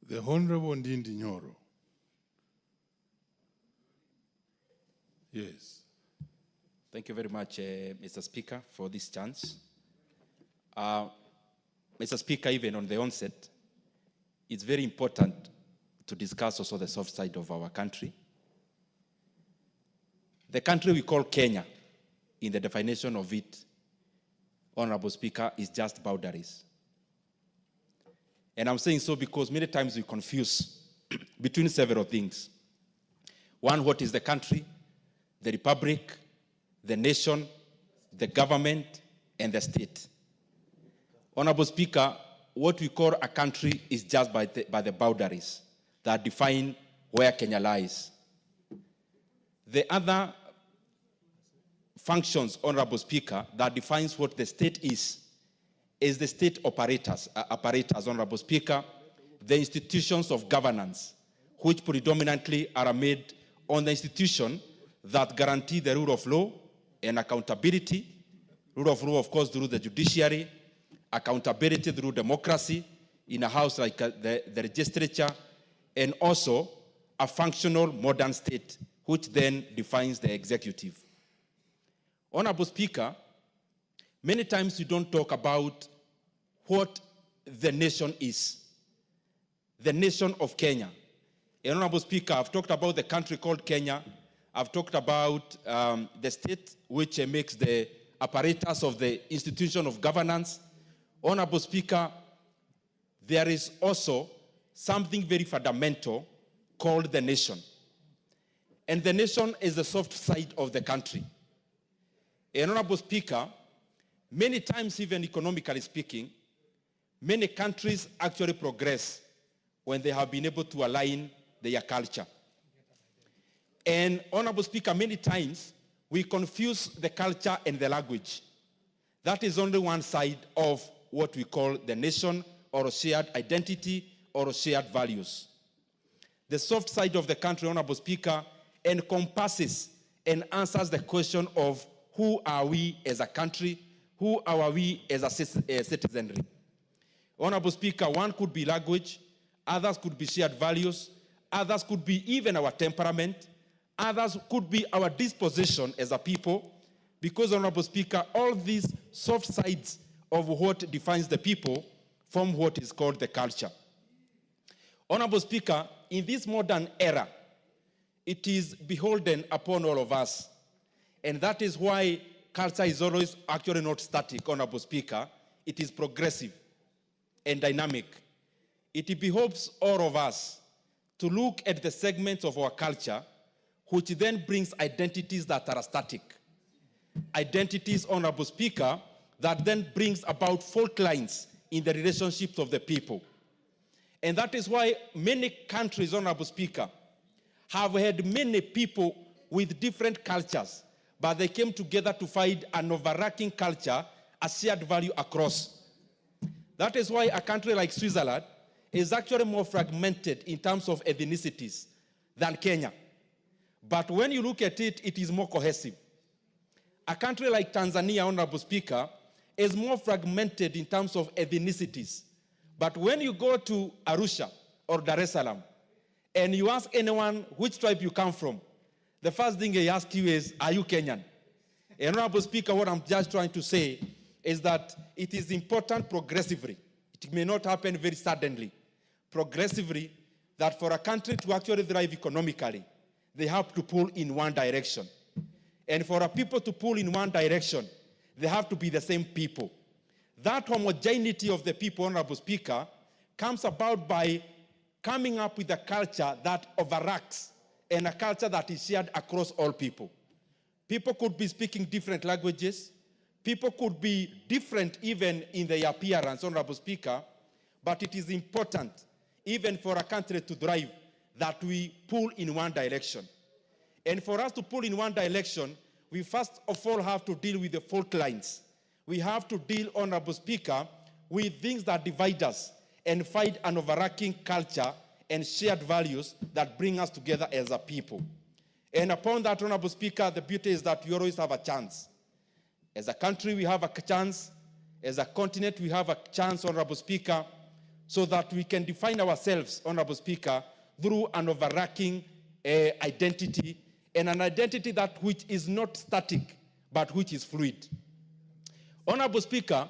The Honorable Ndindi Nyoro. Yes. Thank you very much, Mr. Speaker, for this chance. Mr. Speaker, even on the onset, it's very important to discuss also the soft side of our country. The country we call Kenya, in the definition of it, Honorable Speaker, is just boundaries. And I'm saying so because many times we confuse between several things. One, what is the country, the republic, the nation, the government, and the state. Honorable Speaker, what we call a country is just by the boundaries that define where Kenya lies. The other functions, Honorable Speaker, that defines what the state is the state apparatus, Honorable Speaker, the institutions of governance, which predominantly are made on the institution that guarantee the rule of law and accountability, rule of law, of course, through the judiciary, accountability through democracy in a house like the legislature, and also a functional modern state, which then defines the executive. Honorable Speaker, many times we don't talk about what the nation is, the nation of Kenya. And Honorable Speaker, I've talked about the country called Kenya. I've talked about the state, which makes the apparatus of the institution of governance. Honorable Speaker, there is also something very fundamental called the nation. And the nation is the soft side of the country. And Honorable Speaker, many times, even economically speaking, many countries actually progress when they have been able to align their culture. And Honorable Speaker, many times we confuse the culture and the language. That is only one side of what we call the nation, or shared identity, or shared values. The soft side of the country, Honorable Speaker, encompasses and answers the question of who are we as a country, who are we as a citizenry. Honorable Speaker, one could be language, others could be shared values, others could be even our temperament, others could be our disposition as a people, because, Honorable Speaker, all these soft sides of what defines the people form what is called the culture. Honorable Speaker, in this modern era, it is beholden upon all of us. And that is why culture is always actually not static, Honorable Speaker. It is progressive and dynamic. It behoves all of us to look at the segments of our culture, which then brings identities that are static. Identities, Honorable Speaker, that then brings about fault lines in the relationships of the people. And that is why many countries, Honorable Speaker, have had many people with different cultures, but they came together to find an overarching culture, a shared value across. That is why a country like Switzerland is actually more fragmented in terms of ethnicities than Kenya. But when you look at it, it is more cohesive. A country like Tanzania, Honorable Speaker, is more fragmented in terms of ethnicities. But when you go to Arusha or Dar es Salaam, and you ask anyone which tribe you come from, the first thing they ask you is, are you Kenyan? And Honorable Speaker, what I'm just trying to say is that it is important progressively. It may not happen very suddenly. Progressively, that for a country to actually thrive economically, they have to pull in one direction. And for a people to pull in one direction, they have to be the same people. That homogeneity of the people, Honorable Speaker, comes about by coming up with a culture that overacts and a culture that is shared across all people. People could be speaking different languages. People could be different even in their appearance, Honorable Speaker, but it is important, even for a country to thrive, that we pull in one direction. And for us to pull in one direction, we first of all have to deal with the fault lines. We have to deal, Honorable Speaker, with things that divide us and find an overarching culture and shared values that bring us together as a people. And upon that, Honorable Speaker, the beauty is that we always have a chance. As a country, we have a chance. As a continent, we have a chance, Honorable Speaker, so that we can define ourselves, Honorable Speaker, through an overarching identity, and an identity that which is not static, but which is fluid. Honorable Speaker,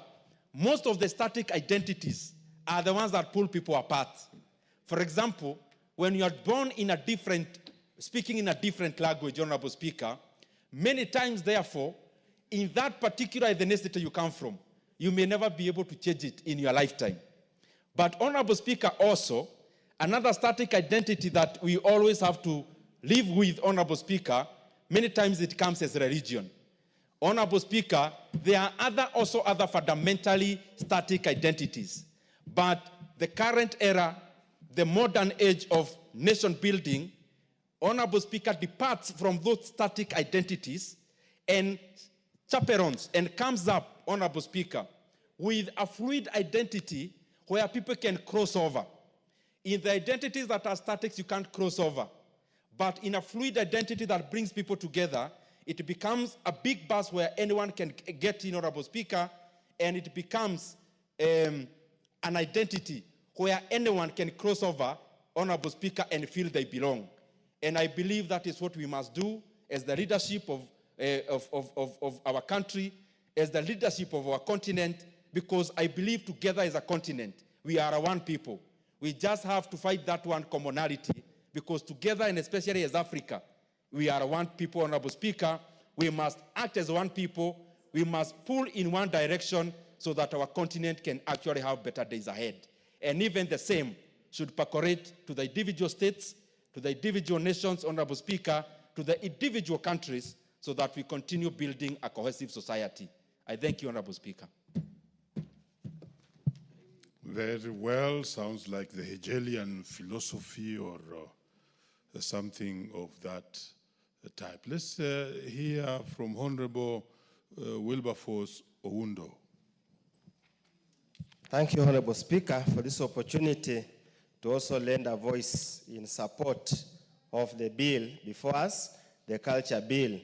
most of the static identities are the ones that pull people apart. For example, when you are born in a speaking in a different language, Honorable Speaker, many times, therefore, in that particular ethnicity you come from, you may never be able to change it in your lifetime. But, Honorable Speaker, also, another static identity that we always have to live with, Honorable Speaker, many times it comes as religion. Honorable Speaker, there are also other fundamentally static identities. But the current era, the modern age of nation building, Honorable Speaker, departs from those static identities and chaperones and comes up, Honorable Speaker, with a fluid identity where people can cross over. In the identities that are static, you can't cross over. But in a fluid identity that brings people together, it becomes a big bus where anyone can get in, Honorable Speaker, and it becomes an identity where anyone can cross over, Honorable Speaker, and feel they belong. And I believe that is what we must do as the leadership of our country, as the leadership of our continent, because I believe together as a continent, we are one people. We just have to fight that one commonality, because together, and especially as Africa, we are one people, Honorable Speaker. We must act as one people. We must pull in one direction so that our continent can actually have better days ahead. And even the same should percolate to the individual states, to the individual nations, Honorable Speaker, to the individual countries, so that we continue building a cohesive society. I thank you, Honorable Speaker. Very well. Sounds like the Hegelian philosophy or something of that type. Let's hear from Honorable Wilberforce Oundo. Thank you, Honorable Speaker, for this opportunity to also lend a voice in support of the bill before us, the Culture Bill,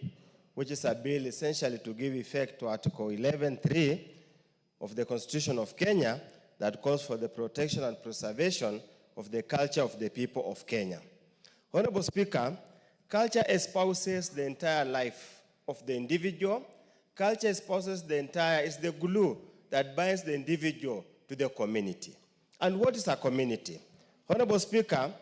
which is a bill essentially to give effect to Article 11.3 of the Constitution of Kenya that calls for the protection and preservation of the culture of the people of Kenya. Honorable Speaker, culture espouses the entire life of the individual. Culture espouses is the glue that binds the individual to the community. And what is a community? Honorable Speaker,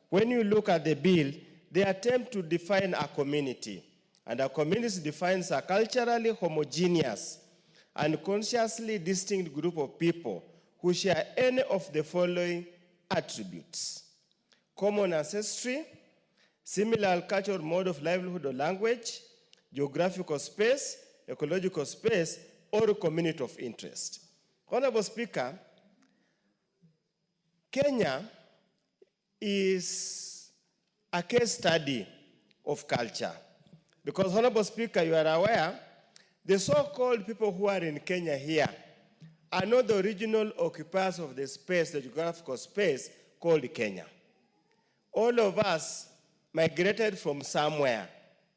when you look at the bill, they attempt to define a community. And a community defines a culturally homogeneous and consciously distinct group of people who share any of the following attributes: common ancestry, similar cultural mode of livelihood or language, geographical space, ecological space, or community of interest. Honorable Speaker, Kenya is a case study of culture. Because, Honorable Speaker, you are aware, the so-called people who are in Kenya here are not the original occupiers of the space, the geographical space called Kenya. All of us migrated from somewhere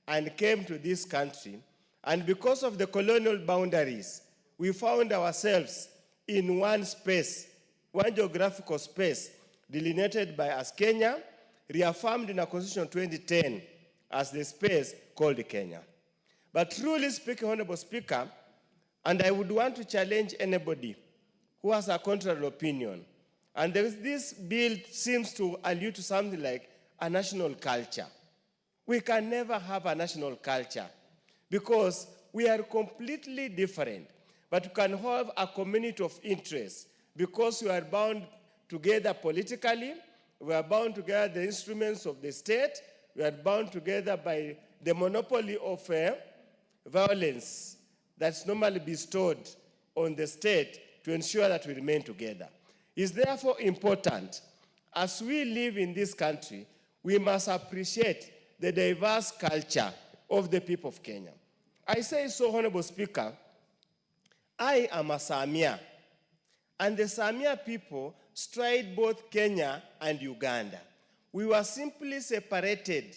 and came to this country, and because of the colonial boundaries, we found ourselves in one space, one geographical space, delineated by us Kenya, reaffirmed in our Constitution 2010 as the space called Kenya. But truly speaking, Honorable Speaker, and I would want to challenge anybody who has a contrary opinion, and this bill seems to allude to something like a national culture. We can never have a national culture because we are completely different, but we can have a community of interest because we are bound together politically, we are bound together the instruments of the state, we are bound together by the monopoly of violence that's normally bestowed on the state to ensure that we remain together. It's therefore important, as we live in this country, we must appreciate the diverse culture of the people of Kenya. I say so, Honorable Speaker, I am a Samia, and the Samia people stride both Kenya and Uganda. We were simply separated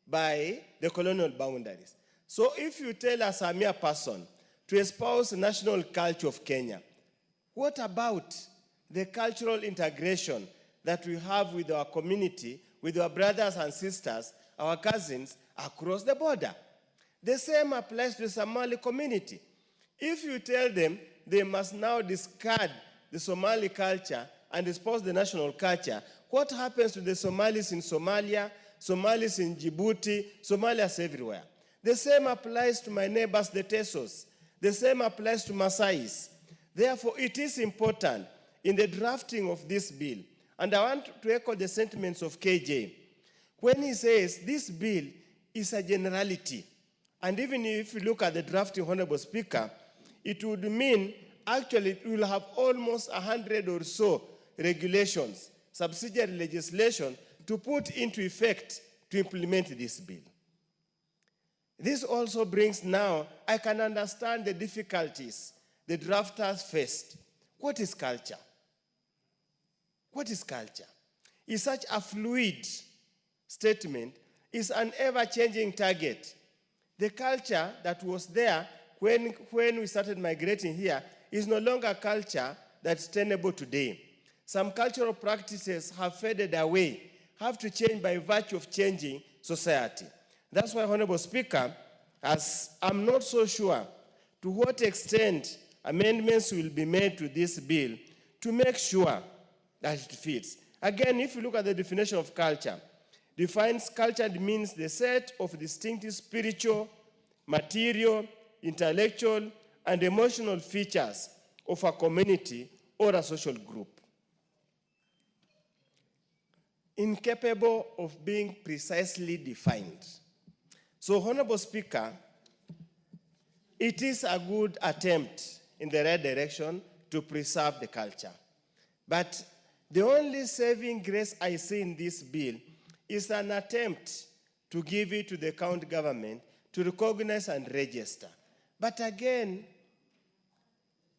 by the colonial boundaries. So if you tell a Samia person to espouse the national culture of Kenya, what about the cultural integration that we have with our community, with our brothers and sisters, our cousins across the border. The same applies to the Somali community. If you tell them they must now discard the Somali culture and espouse the national culture, what happens to the Somalis in Somalia, Somalis in Djibouti, Somalians everywhere? The same applies to my neighbors, the Tesos. The same applies to Maasais. Therefore, it is important in the drafting of this bill, and I want to echo the sentiments of KJ, when he says this bill is a generality. And even if you look at the drafting, Honorable Speaker, it would mean actually we will have almost 100 or so regulations, subsidiary legislation to put into effect to implement this bill. This also brings now, I can understand the difficulties the drafters faced. What is culture? What is culture? Is such a fluid statement, is an ever-changing target. The culture that was there when we started migrating here is no longer a culture that's tenable today. Some cultural practices have faded away, have to change by virtue of changing society. That's why, Honorable Speaker, as I'm not so sure to what extent amendments will be made to this bill to make sure that it fits. Again, if you look at the definition of culture, defines culture means the set of distinctive spiritual, material, intellectual, and emotional features of a community or a social group. Incapable of being precisely defined. So, Honorable Speaker, it is a good attempt in the right direction to preserve the culture. But the only saving grace I see in this bill is an attempt to give it to the county government to recognize and register. But again,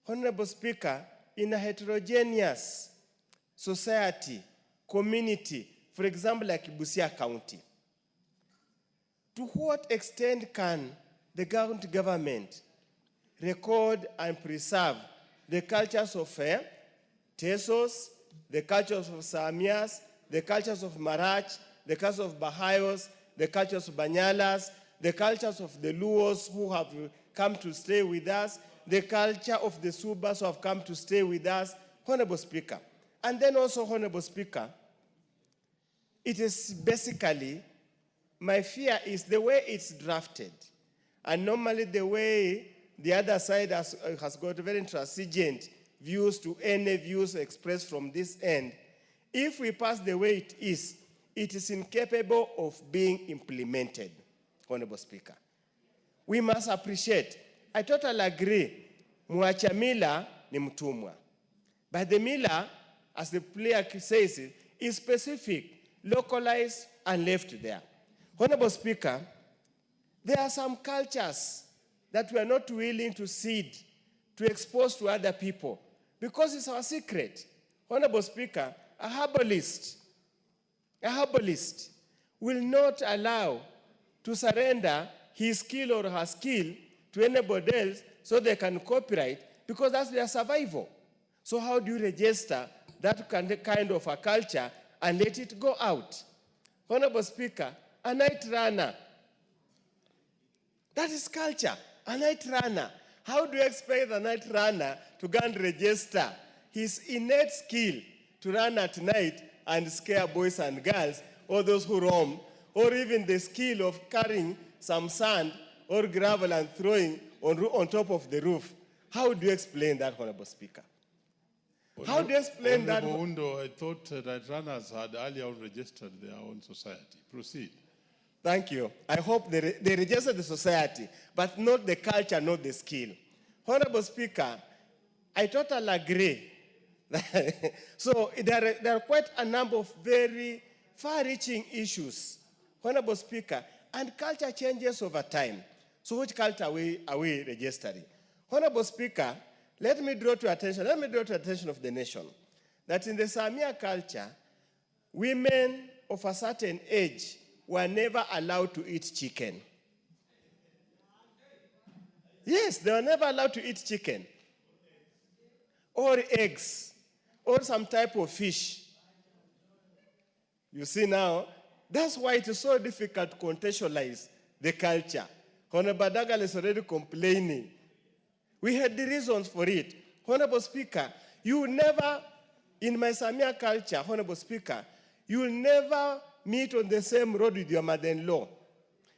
Honorable Speaker, in a heterogeneous society, community, for example, like Busia County, to what extent can the county government record and preserve the cultures of Tesos, the cultures of Samias, the cultures of Marach, the cultures of Bahayos, the cultures of Banyalas, the cultures of the Luos who have come to stay with us, the culture of the Subas who have come to stay with us, Honorable Speaker. And then also, Honorable Speaker, it is basically, my fear is the way it's drafted. And normally the way the other side has got very intransigent views to any views expressed from this end. If we pass the way it is incapable of being implemented, Honorable Speaker. We must appreciate, I totally agree, mwacha mila ni mtumwa. But the mila, as the player says it, is specific, localized, and left there. Honorable Speaker, there are some cultures that we are not willing to cede, to expose to other people, because it's our secret. Honorable Speaker, a herbalist will not allow to surrender his skill or her skill to anybody else so they can copyright, because that's their survival. So how do you register that kind of a culture and let it go out? Honorable Speaker, a night runner, that is culture, a night runner. How do you expect a night runner to go and register his innate skill to run at night and scare boys and girls, or those who roam, or even the skill of carrying some sand or gravel and throwing on top of the roof? How do you explain that, Honorable Speaker? How do you explain that? Undo, I thought that runners had earlier registered their own society. Proceed. Thank you. I hope they register the society, but not the culture, not the skill. Honorable Speaker, I totally agree. So there are quite a number of very far-reaching issues, Honorable Speaker, and culture changes over time. So which culture are we registering? Honorable Speaker, let me draw to attention of the nation that in the Samia culture, women of a certain age were never allowed to eat chicken. Yes, they were never allowed to eat chicken or eggs or some type of fish. You see now, that's why it is so difficult to contextualize the culture. Honorable Dagal is already complaining. We had the reasons for it. Honorable Speaker, you never, in my Samia culture, Honorable Speaker, you will never meet on the same road with your mother-in-law.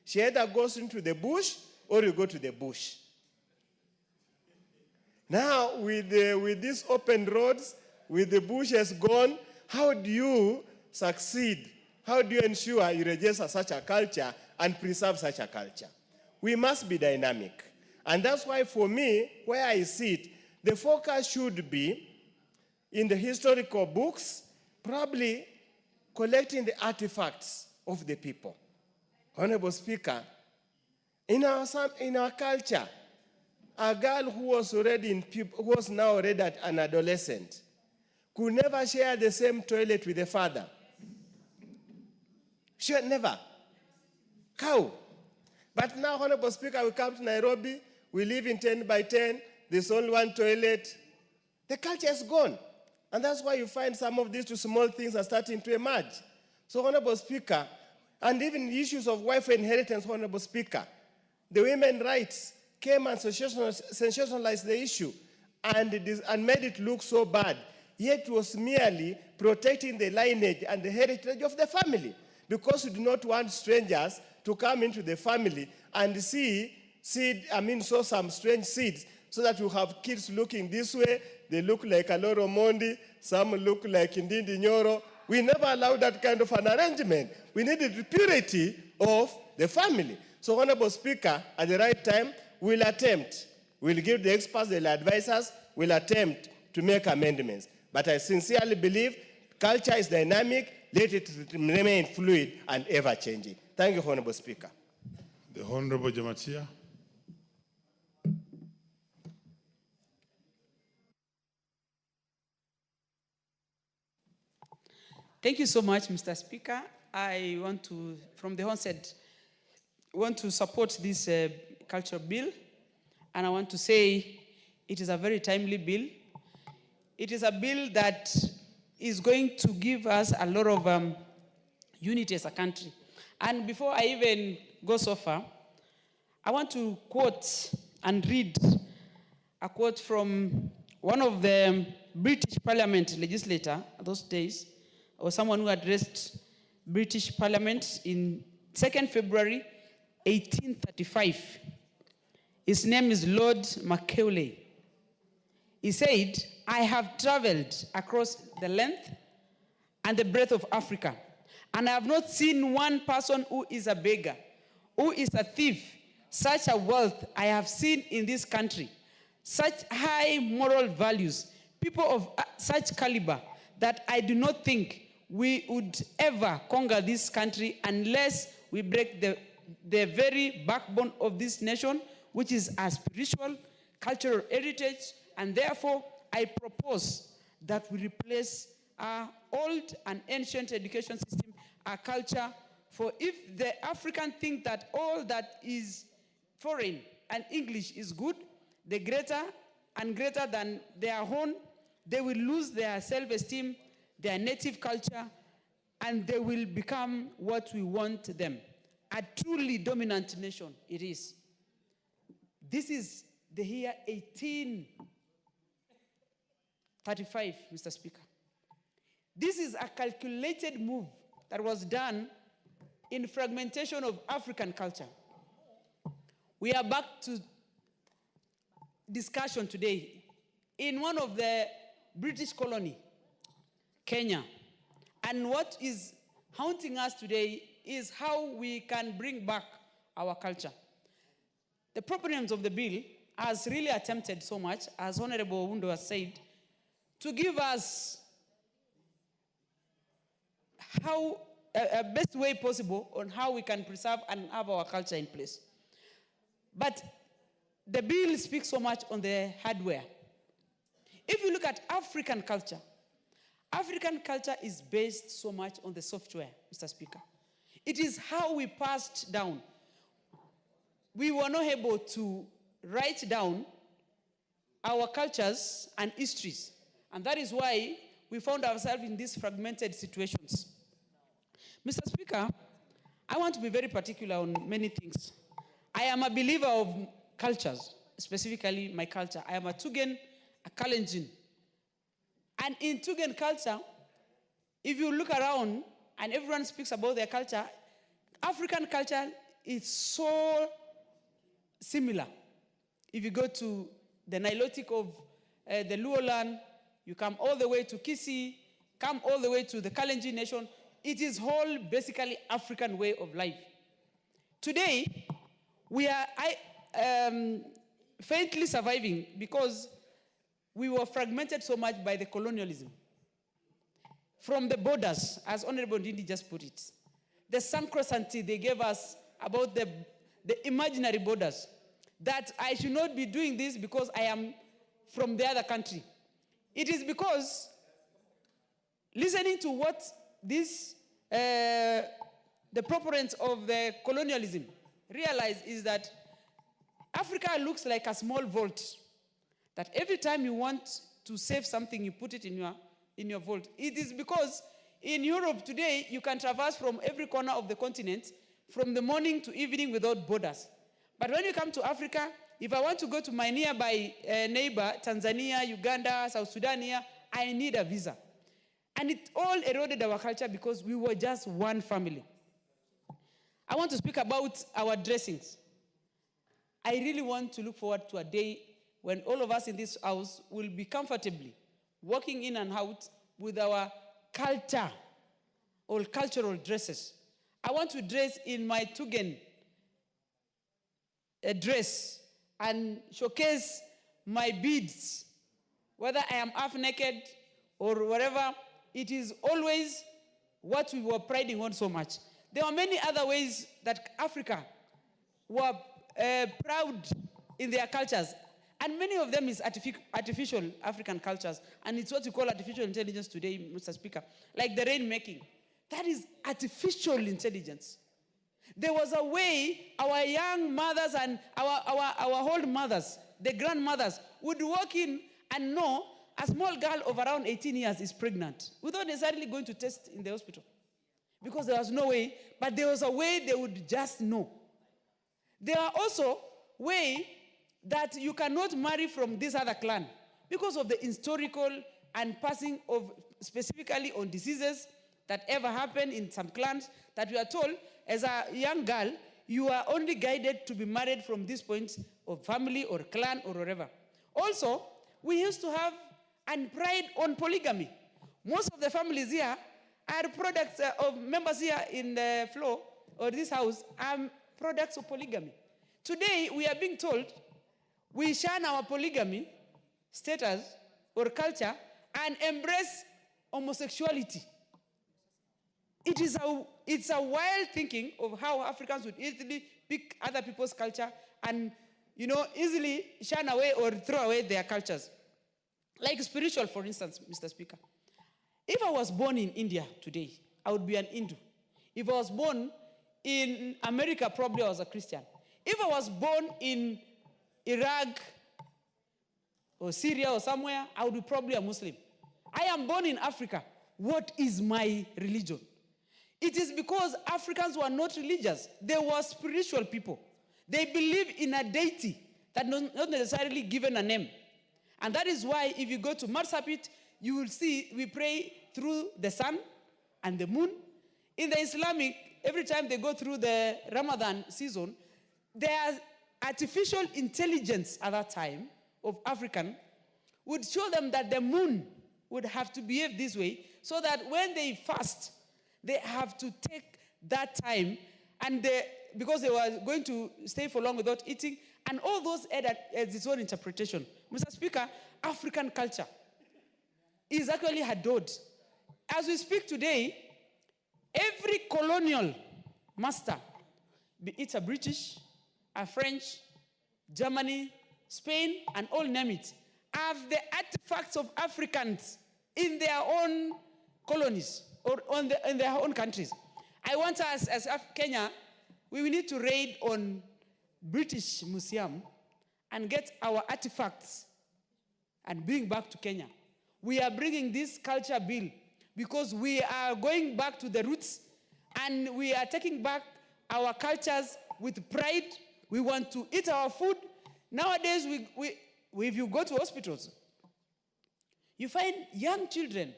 She either goes into the bush or you go to the bush. Now, with these open roads, with the bushes gone, how do you succeed? How do you ensure you register such a culture and preserve such a culture? We must be dynamic. And that's why for me, where I sit, the focus should be in the historical books, probably collecting the artifacts of the people. Honorable Speaker, in our culture, a girl who was now already an adolescent could never share the same toilet with the father. Sure, never. How? But now, Honorable Speaker, we come to Nairobi, we live in 10 by 10, there's only one toilet. The culture is gone. And that's why you find some of these two small things are starting to emerge. So, Honorable Speaker, and even issues of wife inheritance, Honorable Speaker, the women's rights came and sensationalized the issue and made it look so bad. Yet it was merely protecting the lineage and the heritage of the family, because we do not want strangers to come into the family and sow some strange seeds, so that you have kids looking this way, they look like Aloro Mondi, some look like Ndindi Nyoro. We never allow that kind of an arrangement. We need the purity of the family. So, Honorable Speaker, at the right time, we'll give the experts, the advisors, we'll attempt to make amendments. But I sincerely believe culture is dynamic, let it remain fluid and ever-changing. Thank you, Honorable Speaker. The Honorable Jamatia. Thank you so much, Mr. Speaker. I want to, from the onset, support this culture bill. And I want to say it is a very timely bill. It is a bill that is going to give us a lot of unity as a country. And before I even go so far, I want to quote and read a quote from one of the British Parliament legislator those days, or someone who addressed British Parliament in 2nd February 1835. His name is Lord Macaulay. He said, "I have traveled across the length and the breadth of Africa, and I have not seen one person who is a beggar, who is a thief. Such a wealth I have seen in this country, such high moral values, people of such caliber, that I do not think we would ever conquer this country unless we break the very backbone of this nation, which is our spiritual, cultural heritage. And therefore, I propose that we replace our old and ancient education system, our culture. For if the African think that all that is foreign and English is good, the greater and greater than their own, they will lose their self-esteem, their native culture, and they will become what we want them. A truly dominant nation it is. This is the year 1835, Mr. Speaker. This is a calculated move that was done in fragmentation of African culture. We are back to discussion today in one of the British colony, Kenya. And what is haunting us today is how we can bring back our culture. The proponents of the bill has really attempted so much, as Honorable Wundo has said, to give us how a best way possible on how we can preserve and have our culture in place. But the bill speaks so much on the hardware. If you look at African culture is based so much on the software, Mr. Speaker. It is how we passed down. We were not able to write down our cultures and histories. And that is why we found ourselves in these fragmented situations. Mr. Speaker, I want to be very particular on many things. I am a believer of cultures, specifically my culture. I am a Tugen, a Kalenjin. And in Tugen culture, if you look around and everyone speaks about their culture, African culture is so similar. If you go to the Nilotic of the Luo land, you come all the way to Kisii, come all the way to the Kalenjin nation, it is whole basically African way of life. Today, we are faintly surviving because we were fragmented so much by the colonialism. From the borders, as Honorable Ndindi just put it, the sacrosanctity they gave us about the imaginary borders, that I should not be doing this because I am from the other country. It is because listening to what this, the proponents of the colonialism realize is that Africa looks like a small vault, that every time you want to save something, you put it in your vault. It is because in Europe today, you can traverse from every corner of the continent from the morning to evening without borders. But when you come to Africa, if I want to go to my nearby neighbor, Tanzania, Uganda, South Sudan here, I need a visa. And it all eroded our culture because we were just one family. I want to speak about our dressings. I really want to look forward to a day when all of us in this house will be comfortably walking in and out with our culture or cultural dresses. I want to dress in my Tugen dress and showcase my beads, whether I am half naked or whatever. It is always what we were priding on so much. There are many other ways that Africa were proud in their cultures, and many of them is artificial African cultures, and it's what we call artificial intelligence today, Mr. Speaker, like the rainmaking. That is artificial intelligence. There was a way our young mothers and our old mothers, the grandmothers, would walk in and know a small girl of around 18 years is pregnant without necessarily going to test in the hospital. Because there was no way, but there was a way they would just know. There are also ways that you cannot marry from this other clan because of the historical and passing of specifically on diseases that ever happened in some clans, that you are told as a young girl, you are only guided to be married from this point of family or clan or whatever. Also, we used to have and pride on polygamy. Most of the families here are products of members here in the floor or this house are products of polygamy. Today, we are being told we shun our polygamy status or culture and embrace homosexuality. It's a wild thinking of how Africans would easily pick other people's culture and, easily shun away or throw away their cultures. Like spiritual, for instance, Mr. Speaker. If I was born in India today, I would be an Hindu. If I was born in America, probably I was a Christian. If I was born in Iraq or Syria or somewhere, I would be probably a Muslim. I am born in Africa. What is my religion? It is because Africans were not religious. They were spiritual people. They believe in a deity that not necessarily given a name. And that is why if you go to Marsabit, you will see we pray through the sun and the moon. In the Islamic, every time they go through the Ramadan season, their artificial intelligence at that time of African would show them that the moon would have to behave this way so that when they fast, they have to take that time and because they were going to stay for long without eating, and all those had its own interpretation. Mr. Speaker, African culture is actually adored. As we speak today, every colonial master, be it a British, a French, Germany, Spain, and all name it, have the artifacts of Africans in their own colonies or in their own countries. I want us, as Kenya, we will need to raid on British Museum and get our artifacts and bring back to Kenya. we are bringing this culture bill because we are going back to the roots and we are taking back our cultures with pride. We want to eat our food. Nowadays, if you go to hospitals, you find young children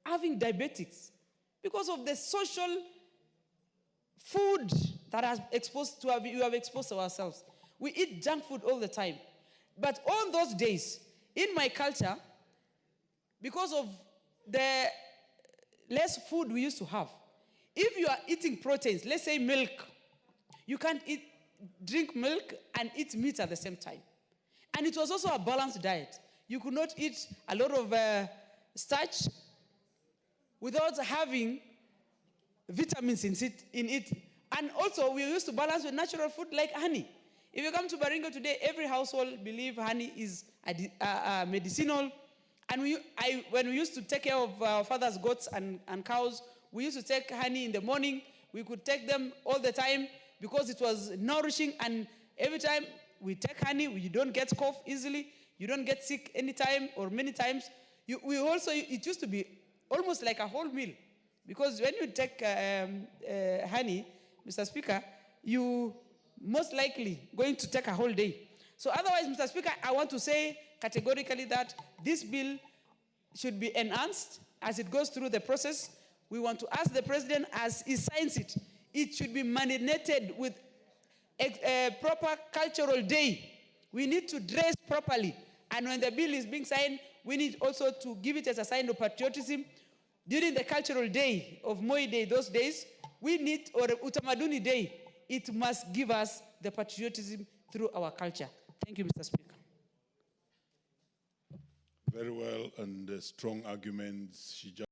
having diabetics because of the social food that we have exposed ourselves. We eat junk food all the time. But on those days, in my culture, because of the less food we used to have, if you are eating proteins, let's say milk, you can't drink milk and eat meat at the same time. And it was also a balanced diet. You could not eat a lot of starch without having vitamins in it. And also, we used to balance with natural food like honey. If you come to Baringo today, every household believes honey is medicinal. And when we used to take care of our father's goats and cows, we used to take honey in the morning. We could take them all the time because it was nourishing. And every time we take honey, we don't get cough easily. You don't get sick anytime or many times. It used to be almost like a whole meal. Because when you take honey, Mr. Speaker, you most likely going to take a whole day. So otherwise, Mr. Speaker, I want to say categorically that this bill should be enhanced as it goes through the process. We want to ask the president, as he signs it, it should be mandated with a proper cultural day. We need to dress properly. And when the bill is being signed, we need also to give it as a sign of patriotism. During the cultural day of Moi Day, those days, we need, or Utamaduni Day, it must give us the patriotism through our culture. Thank you, Mr. Speaker. Very well, and strong arguments. She just